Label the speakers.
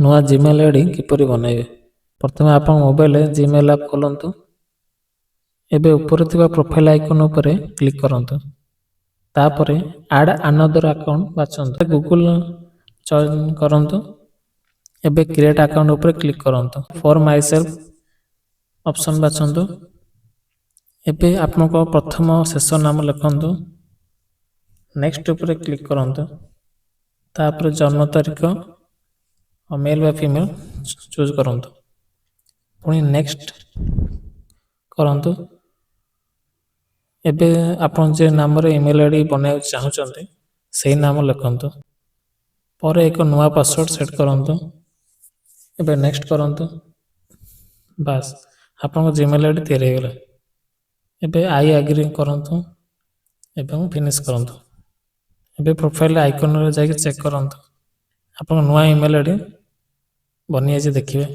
Speaker 1: ନୂଆ Gmail ID କିପରି ବନାଇବେ। ପ୍ରଥମେ ଆପଣ ମୋବାଇଲରେ ଜିମେଲ୍ ଆପ୍ ଖୋଲନ୍ତୁ। ଏବେ ଉପରେ ଥିବା ପ୍ରୋଫାଇଲ୍ ଆଇକନ୍ ଉପରେ କ୍ଲିକ୍ କରନ୍ତୁ। ତାପରେ ଆଡ୍ ଆନଦର ଆକାଉଣ୍ଟ ବାଛନ୍ତୁ। ଗୁଗଲ ଚୟନ କରନ୍ତୁ। ଏବେ କ୍ରିଏଟ୍ ଆକାଉଣ୍ଟ ଉପରେ କ୍ଲିକ୍ କରନ୍ତୁ। ଫର୍ ମାଇ ସେଲ୍ଫ ଅପସନ୍ ବାଛନ୍ତୁ। ଏବେ ଆପଣଙ୍କ ପ୍ରଥମ ଶେଷ ନାମ ଲେଖନ୍ତୁ। ନେକ୍ସଟ ଉପରେ କ୍ଲିକ୍ କରନ୍ତୁ। ତାପରେ ଜନ୍ମ ତାରିଖ ମେଲ୍ ବା ଫିମେଲ୍ ଚୁଜ୍ କରନ୍ତୁ। ପୁଣି ନେକ୍ସଟ କରନ୍ତୁ। ଏବେ ଆପଣ ଯେ ନାମରେ ଇମେଲ୍ ଆଇଡି ବନାଇବାକୁ ଚାହୁଁଛନ୍ତି ସେହି ନାମ ଲେଖନ୍ତୁ। ପରେ ଏକ ନୂଆ ପାସୱାର୍ଡ଼ ସେଟ୍ କରନ୍ତୁ। ଏବେ ନେକ୍ସଟ କରନ୍ତୁ। ବାସ୍ ଆପଣଙ୍କ ଜିମେଲ୍ ଆଇଡି ତିଆରି ହେଇଗଲା। ଏବେ ଆଇ ଆଗ୍ରି କରନ୍ତୁ ଏବଂ ଫିନିଶ୍ କରନ୍ତୁ। ଏବେ ପ୍ରୋଫାଇଲ୍ ଆଇକନ୍ରେ ଯାଇକି ଚେକ୍ କରନ୍ତୁ। ଆପଣଙ୍କ ନୂଆ ଇମେଲ୍ ଆଇଡି ବନିଯାଇଛି ଦେଖିବେ।